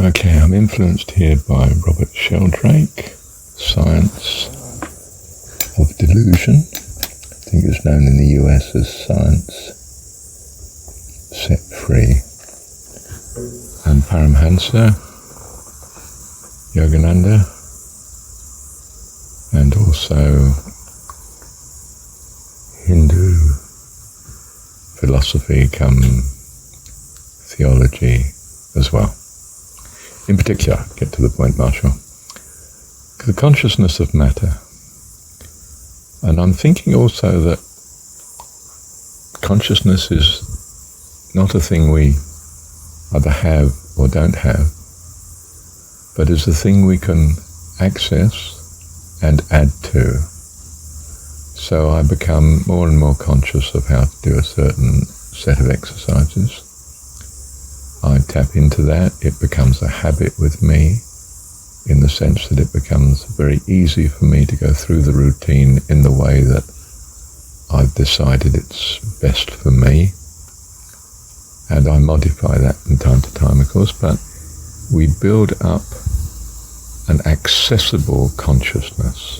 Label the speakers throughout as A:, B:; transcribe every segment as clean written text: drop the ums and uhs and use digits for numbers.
A: Okay, I'm influenced here by Robert Sheldrake, Science of Delusion. I think it's known in the US as Science Set Free. And Paramhansa, Yogananda, and also Hindu philosophy come theology as well. In particular, get to the point, Marshall, the consciousness of matter. And I'm thinking also that consciousness is not a thing we either have or don't have, but is a thing we can access and add to. So I become more and more conscious of how to do a certain set of exercises. I tap into that. It becomes a habit with me in the sense that it becomes very easy for me to go through the routine in the way that I've decided it's best for me. And I modify that from time to time, of course, but we build up an accessible consciousness.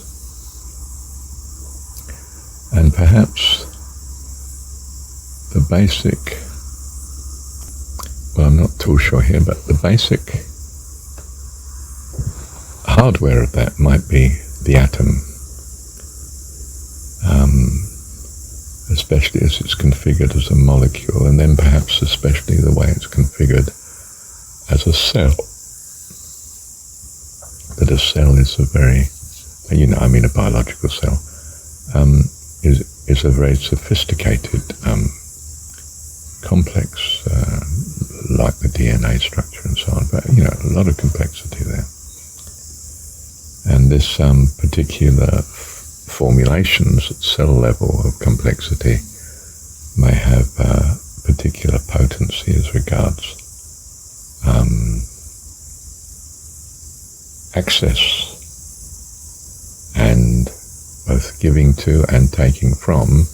A: And perhaps the basic, well, I'm not too sure here, but the basic hardware of that might be the atom, especially as it's configured as a molecule, and then perhaps especially the way it's configured as a cell. That a cell is a very, a biological cell, is a very sophisticated, complex, like the DNA structure and so on, but a lot of complexity there. And this particular formulations at cell level of complexity may have particular potency as regards access and both giving to and taking from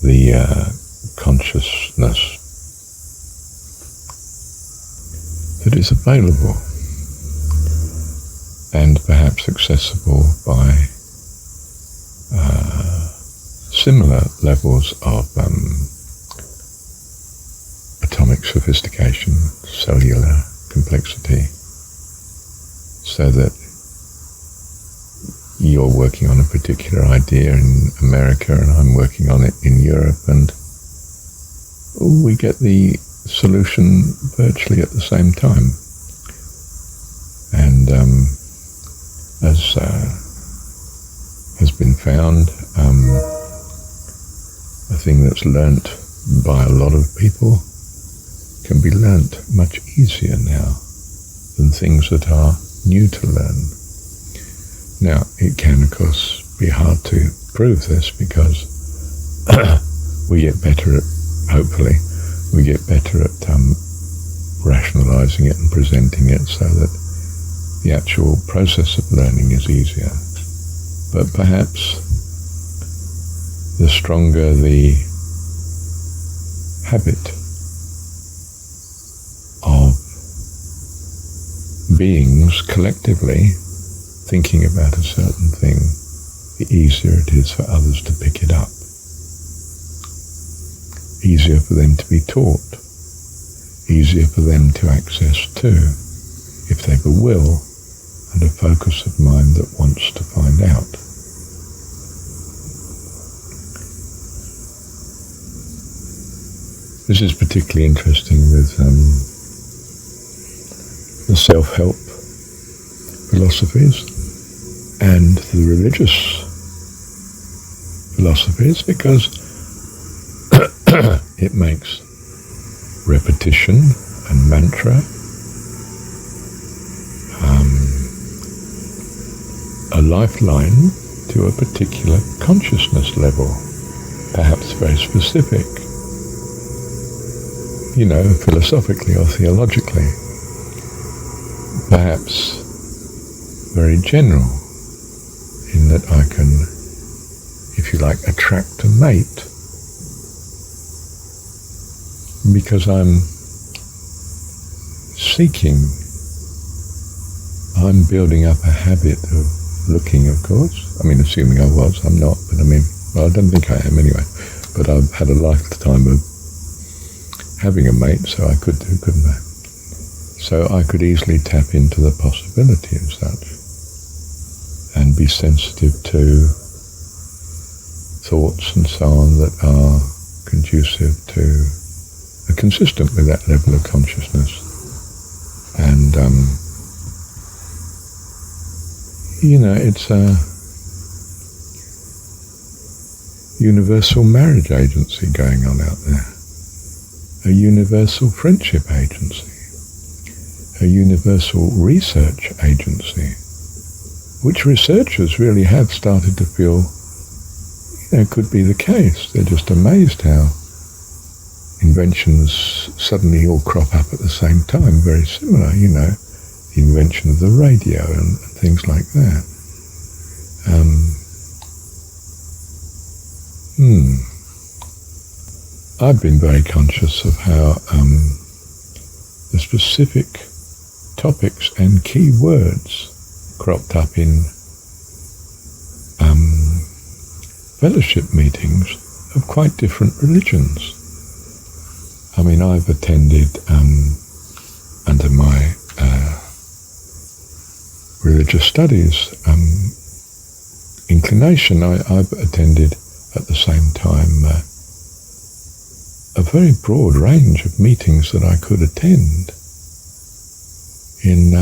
A: the consciousness that is available and perhaps accessible by similar levels of atomic sophistication, cellular complexity, so that you're working on a particular idea in America and I'm working on it in Europe, and we get the solution virtually at the same time. And as has been found, a thing that's learnt by a lot of people can be learnt much easier now than things that are new to learn. Now, it can, of course, be hard to prove this because we get better at, hopefully, we get better at rationalizing it and presenting it so that the actual process of learning is easier. But perhaps the stronger the habit of beings collectively thinking about a certain thing, the easier it is for others to pick it up. Easier for them to be taught. Easier for them to access to, if they've a will and a focus of mind that wants to find out. This is particularly interesting with the self-help philosophies and the religious philosophies, because it makes repetition and mantra a lifeline to a particular consciousness level, perhaps very specific, philosophically or theologically, perhaps very general, in that I can, if you like, attract a mate because I'm seeking. I'm building up a habit of looking, of course. I mean, assuming I was, I'm not, but I mean, well, I don't think I am anyway. But I've had a lifetime of having a mate, so I could do, couldn't I? So I could easily tap into the possibility of such and be sensitive to thoughts and so on that are conducive to, are consistent with that level of consciousness. And, it's a universal marriage agency going on out there, a universal friendship agency, a universal research agency, which researchers really have started to feel, could be the case. They're just amazed how inventions suddenly all crop up at the same time, very similar, the invention of the radio and things like that. I've been very conscious of how the specific topics and key words cropped up in fellowship meetings of quite different religions. I mean, I've attended under my religious studies inclination, I've attended at the same time a very broad range of meetings that I could attend in,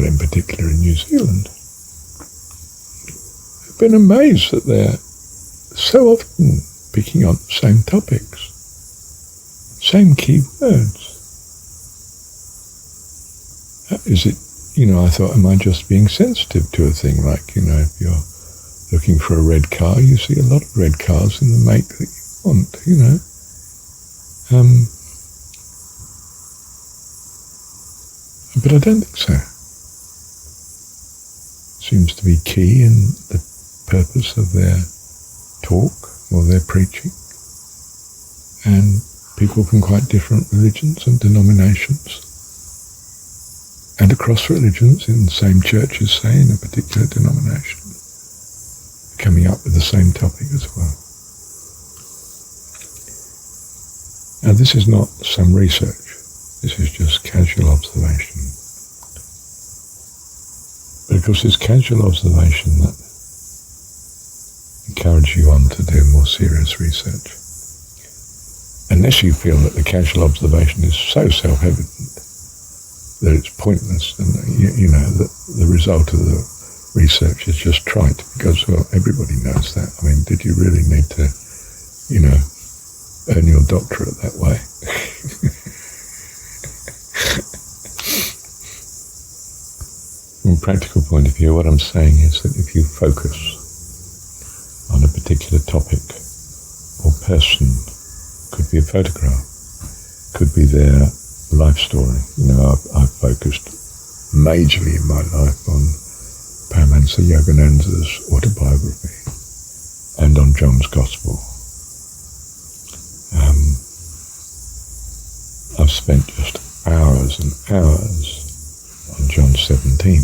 A: in particular in New Zealand. I've been amazed that they're so often picking on the same topics, same key words. Is it, I thought, am I just being sensitive to a thing? Like, if you're looking for a red car, you see a lot of red cars in the make that you want, But I don't think so. Seems to be key in the purpose of their talk or their preaching. And people from quite different religions and denominations, and across religions in the same churches, say, in a particular denomination, coming up with the same topic as well. Now, this is not some research. This is just casual observation. But of course, it's casual observation that encourages you on to do more serious research. Unless you feel that the casual observation is so self-evident that it's pointless, and that the result of the research is just trite, because, well, everybody knows that. I mean, did you really need to, earn your doctorate that way? From a practical point of view, what I'm saying is that if you focus on a particular topic or person, could be a photograph, could be their life story. I've focused majorly in my life on Paramahansa Yogananda's autobiography and on John's Gospel. I've spent just hours and hours on John 17.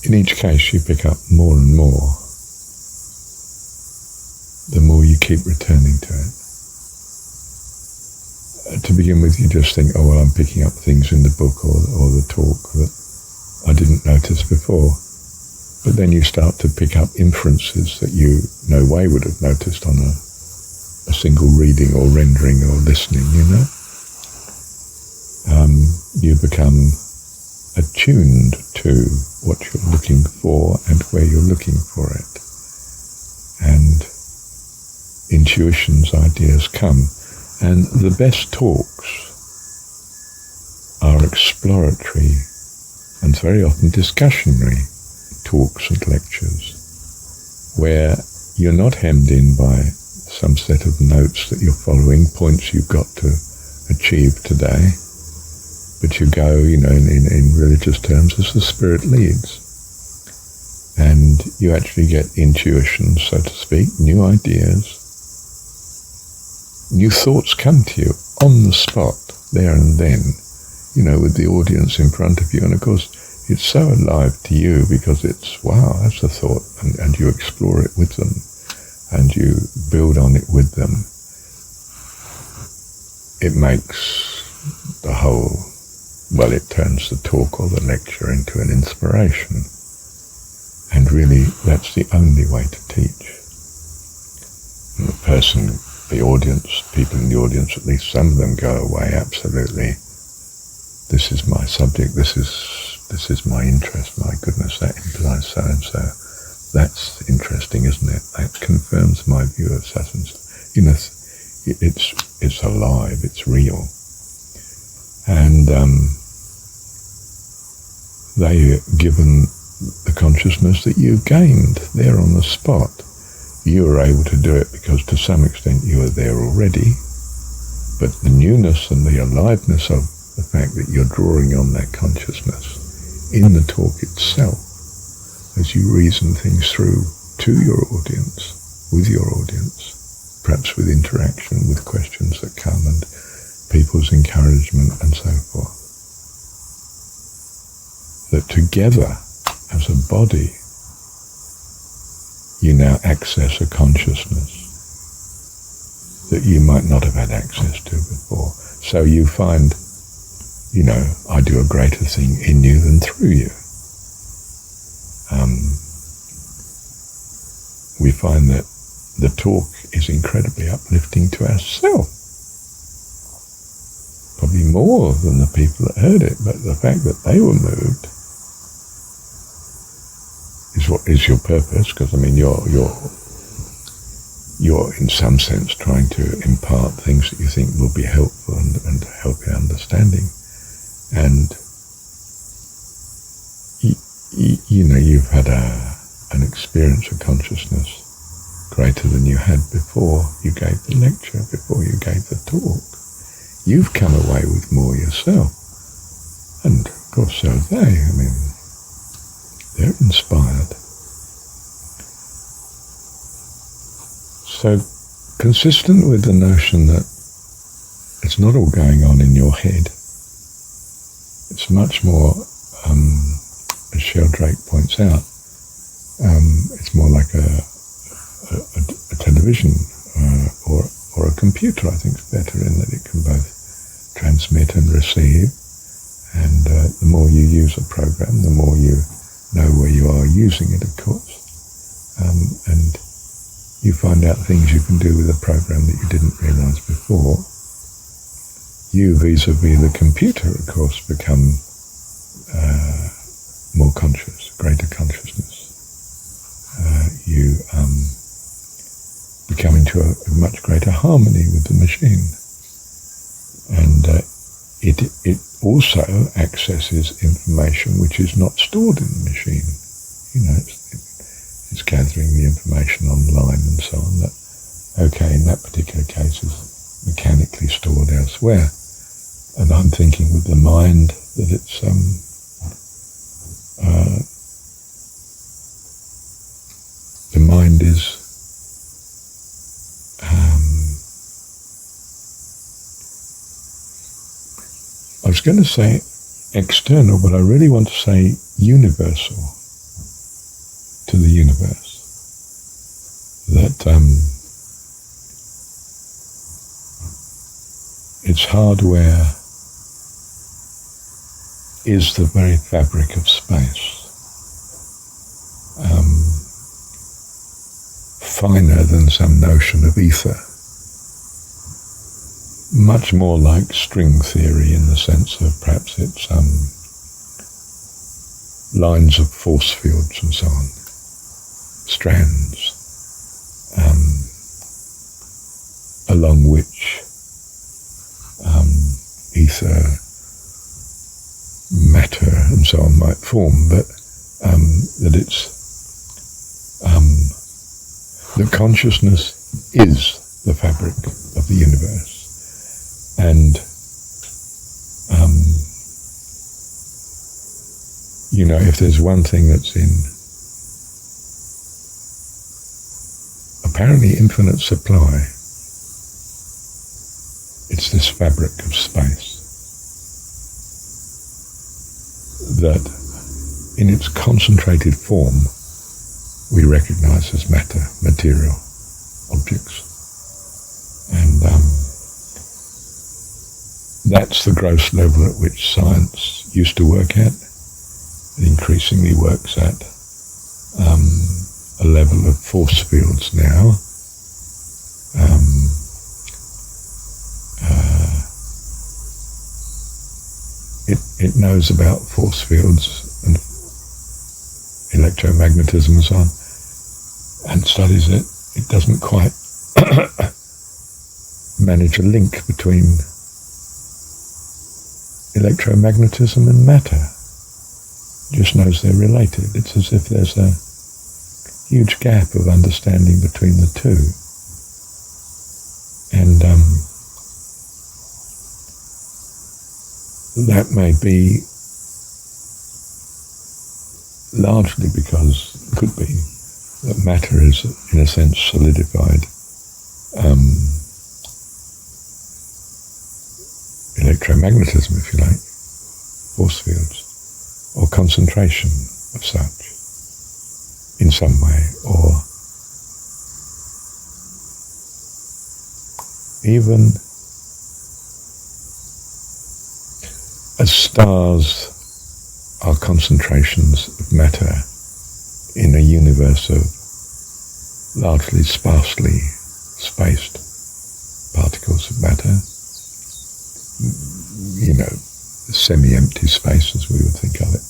A: In each case, you pick up more and more the more you keep returning to it. To begin with, you just think, oh, well, I'm picking up things in the book or the talk that I didn't notice before. But then you start to pick up inferences that you no way would have noticed on a single reading or rendering or listening, You become attuned to what you're looking for and where you're looking for it. And intuitions, ideas come. And the best talks are exploratory and very often discussionary talks and lectures, where you're not hemmed in by some set of notes that you're following, points you've got to achieve today, but you go, in religious terms, as the Spirit leads. And you actually get intuition, so to speak, new ideas. New thoughts come to you on the spot, there and then, with the audience in front of you. And of course, it's so alive to you because it's, wow, that's a thought. And you explore it with them and you build on it with them. It makes the whole, it turns the talk or the lecture into an inspiration. And really, that's the only way to teach. And the audience, people in the audience, at least some of them go away, absolutely, this is my subject, this is my interest, my goodness, that implies so and so. That's interesting, isn't it? That confirms my view of such and so. It's alive, it's real. And they're given the consciousness that you've gained there on the spot. You were able to do it because to some extent you were there already, but the newness and the aliveness of the fact that you're drawing on that consciousness in the talk itself as you reason things through to your audience, with your audience, perhaps with interaction, with questions that come and people's encouragement and so forth. That together, as a body, you now access a consciousness that you might not have had access to before. So you find, I do a greater thing in you than through you. We find that the talk is incredibly uplifting to ourselves. Probably more than the people that heard it, but the fact that they were moved is what is your purpose, because you're in some sense trying to impart things that you think will be helpful and help your understanding. And you've had an experience of consciousness greater than you had before you gave the lecture, before you gave the talk. You've come away with more yourself, and of course so have they. They're inspired. So, consistent with the notion that it's not all going on in your head, it's much more, as Sheldrake points out, it's more like a television or a computer. I think it's better in that it can both transmit and receive. And the more you use a program, the more you know where you are using it, of course. And you find out things you can do with a program that you didn't realize before. You, vis-a-vis the computer, of course, become more conscious, greater consciousness. You become into a much greater harmony with the machine. And it also accesses information which is not stored in the machine. It's gathering the information online and so on that, okay, in that particular case is mechanically stored elsewhere. And I'm thinking with the mind that it's the mind is I was going to say external, but I really want to say universal to the universe. That its hardware is the very fabric of space, finer than some notion of ether, much more like string theory in the sense of perhaps it's lines of force fields and so on, strands, along which ether, matter and so on might form, but that it's that consciousness is the fabric of the universe, and if there's one thing that's in apparently infinite supply, it's this fabric of space that in its concentrated form we recognize as matter, material objects. And that's the gross level at which science used to work at. It increasingly works at a level of force fields now. It knows about force fields and electromagnetism and so on, and studies it. It doesn't quite manage a link between electromagnetism and matter. It just knows they're related. It's as if there's a huge gap of understanding between the two. And that may be largely because, it could be, that matter is, in a sense, solidified electromagnetism, if you like, force fields, or concentration of such, in some way, or even as stars are concentrations of matter in a universe of largely sparsely spaced particles of matter, semi-empty space as we would think of it.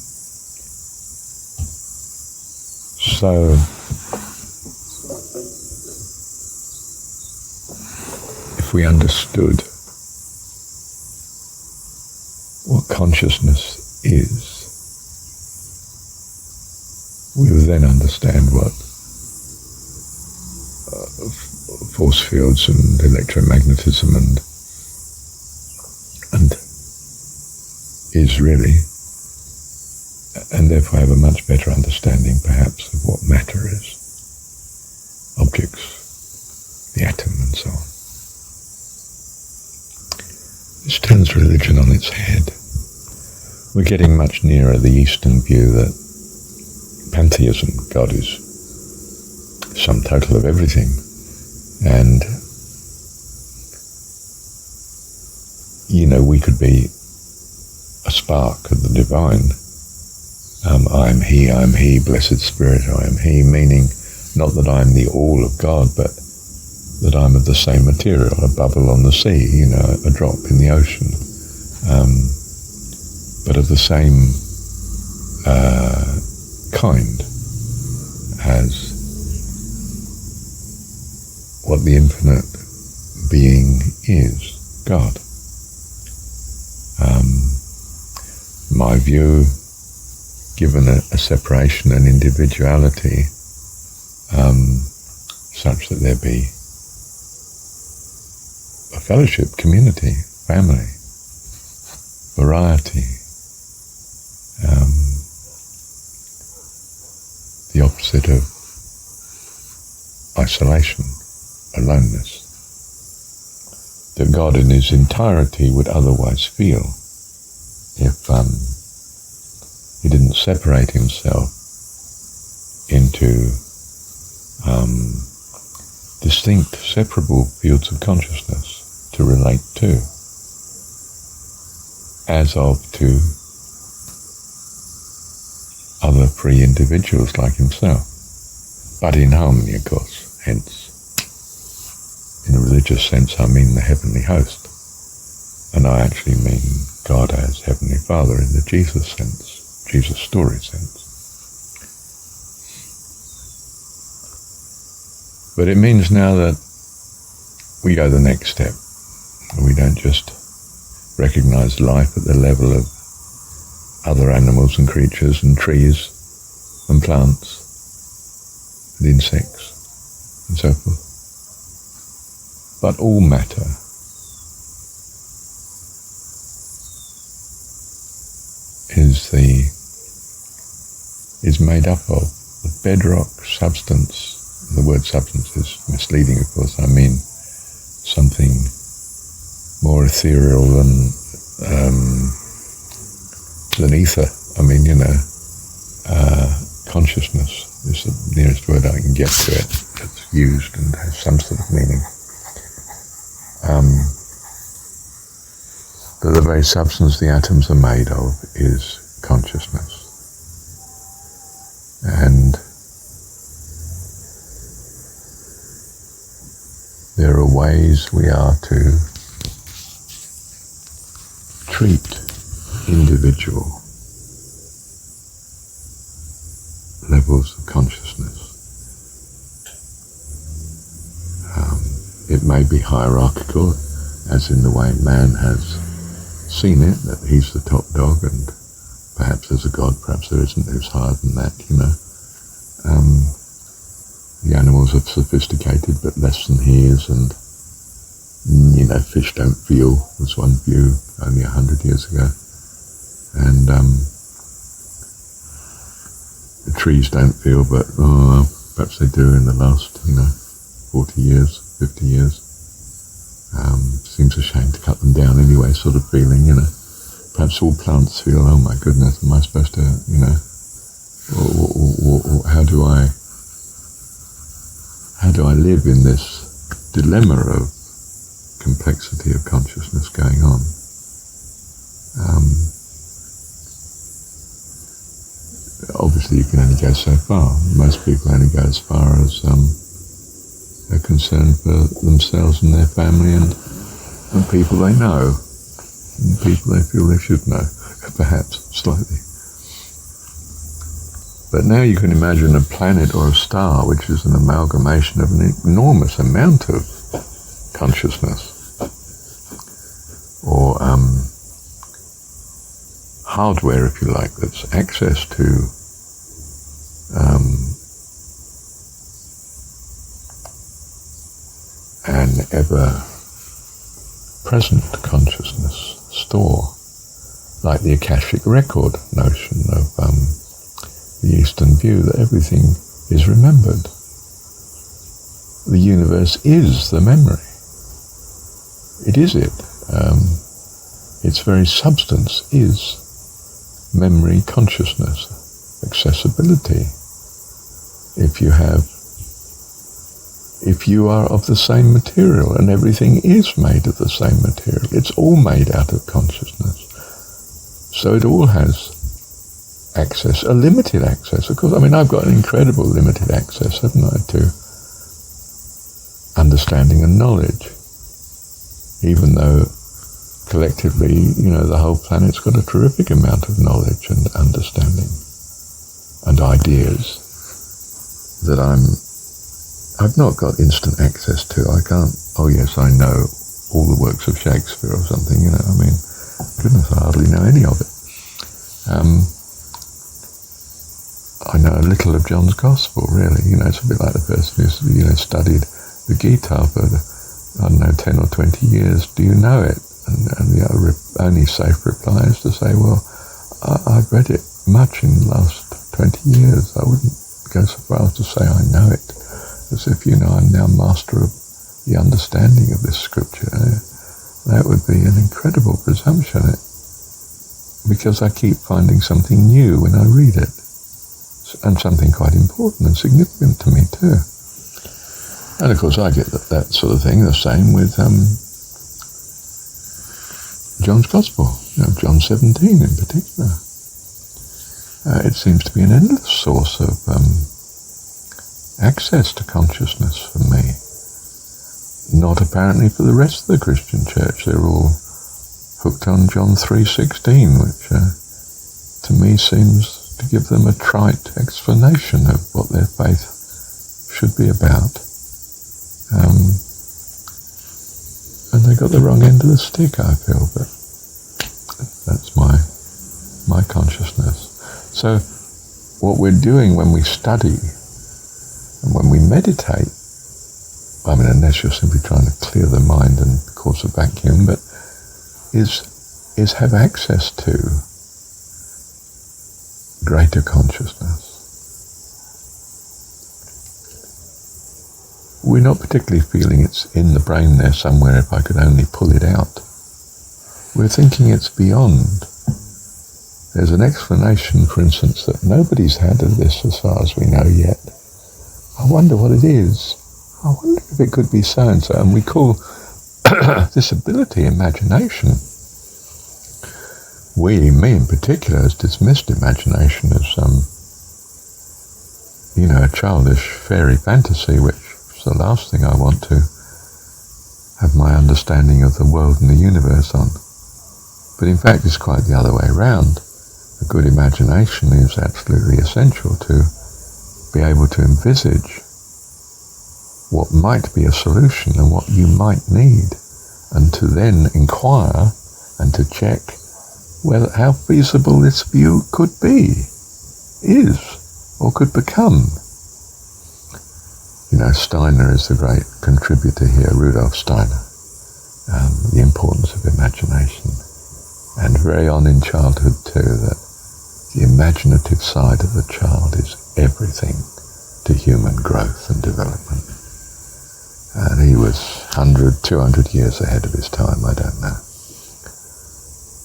A: So if we understood what consciousness is, we would then understand what force fields and electromagnetism and is really, and therefore have a much better understanding perhaps of what matter is, objects, the atom and so on. This turns religion on its head. We're getting much nearer the Eastern view that pantheism, God is sum total of everything, and we could be a spark of the divine. I am he, blessed spirit, I am he, meaning not that I'm the all of God, but that I'm of the same material, a bubble on the sea, a drop in the ocean, but of the same kind as what the infinite being is, God. My view, given a separation and individuality, such that there be a fellowship, community, family, variety, the opposite of isolation, aloneness, that God in his entirety would otherwise feel if he didn't separate himself into distinct, separable fields of consciousness to relate to, as of to other free individuals like himself, but in harmony, of course. Hence, in a religious sense, I mean the heavenly host, and I actually mean God as Heavenly Father in the Jesus sense, Jesus story sense. But it means now that we go the next step. We don't just recognize life at the level of other animals and creatures and trees and plants and insects and so forth, but all matter is the is made up of. The bedrock substance. The word substance is misleading, of course. I mean something more ethereal than ether. I mean, consciousness is the nearest word I can get to it. It's used and has some sort of meaning. But the very substance the atoms are made of is consciousness. And there are ways we are to treat individual levels of consciousness. It may be hierarchical, as in the way man has seen it, that he's the top dog and perhaps there's a God, perhaps there isn't, who's higher than that, The animals are sophisticated but less than he is, and fish don't feel was one view only 100 years ago, and the trees don't feel, but perhaps they do in the last 40 years, 50 years. Seems a shame to cut them down anyway, sort of feeling, Perhaps all plants feel, oh my goodness, am I supposed to, or how do I live in this dilemma of complexity of consciousness going on? Obviously you can only go so far. Most people only go as far as they're concerned for themselves and their family and people they know, and people they feel they should know, perhaps, slightly. But now you can imagine a planet or a star which is an amalgamation of an enormous amount of consciousness, or hardware, if you like, that's access to an ever-present consciousness store, like the Akashic record notion of the Eastern view, that everything is remembered. The universe is the memory. It is it. Its very substance is memory, consciousness, accessibility. If you are of the same material, and everything is made of the same material, it's all made out of consciousness. So it all has access, a limited access. Of course, I've got an incredible limited access, haven't I, to understanding and knowledge, even though collectively, the whole planet's got a terrific amount of knowledge and understanding and ideas that I've not got instant access to. I can't, oh yes, I know all the works of Shakespeare or something, goodness, I hardly know any of it. I know a little of John's Gospel, really. It's a bit like the person who's, studied the Gita for, 10 or 20 years. Do you know it? And the only safe reply is to say, well, I've read it much in the last 20 years. I wouldn't go so far as to say I know it, as if, I'm now master of the understanding of this scripture. That would be an incredible presumption, because I keep finding something new when I read it, and something quite important and significant to me too. And of course I get that sort of thing, the same with John's Gospel, John 17 in particular. It seems to be an endless source of access to consciousness for me. Not apparently for the rest of the Christian church. They're all hooked on John 3:16, which to me seems to give them a trite explanation of what their faith should be about. And they got the wrong end of the stick, I feel, but that's my consciousness. So what we're doing when we study and when we meditate, unless you're simply trying to clear the mind and cause a vacuum, but is have access to greater consciousness. we're not particularly feeling it's in the brain there somewhere if I could only pull it out. We're thinking it's beyond. There's an explanation, for instance, that nobody's had of this as far as we know yet. I wonder what it is. I wonder if it could be so-and-so. And we call this ability imagination. Me in particular, has dismissed imagination as a childish fairy fantasy, which is the last thing I want to have my understanding of the world and the universe on. But in fact, it's quite the other way around. A good imagination is absolutely essential to be able to envisage what might be a solution and what you might need, and to then inquire and to check how feasible this view could be, is, or could become. Steiner is the great contributor here, Rudolf Steiner, the importance of imagination. And very on in childhood too, that the imaginative side of the child is everything to human growth and development. And he was 100, 200 years ahead of his time, I don't know.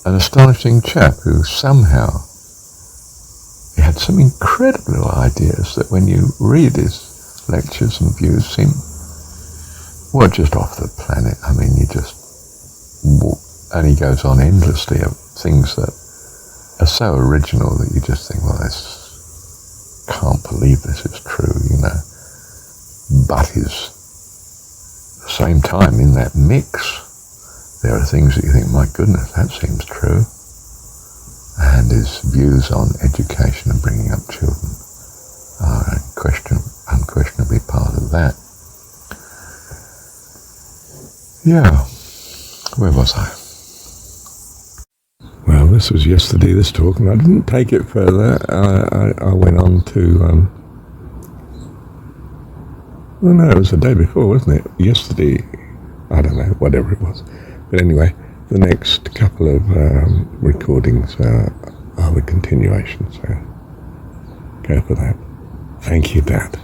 A: An astonishing chap who somehow he had some incredible ideas that when you read his lectures and views seem, just off the planet. I mean, and he goes on endlessly of things that are so original that you just think, I can't believe this is true, But at the same time, in that mix, there are things that you think, my goodness, that seems true. And his views on education and bringing up children are unquestionably part of that. Yeah, where was I? Well, this was yesterday, this talk, and I didn't take it further. I went on to, it was the day before, wasn't it? Yesterday, I don't know, whatever it was. But anyway, the next couple of recordings are the continuation, so go for that. Thank you, Dad.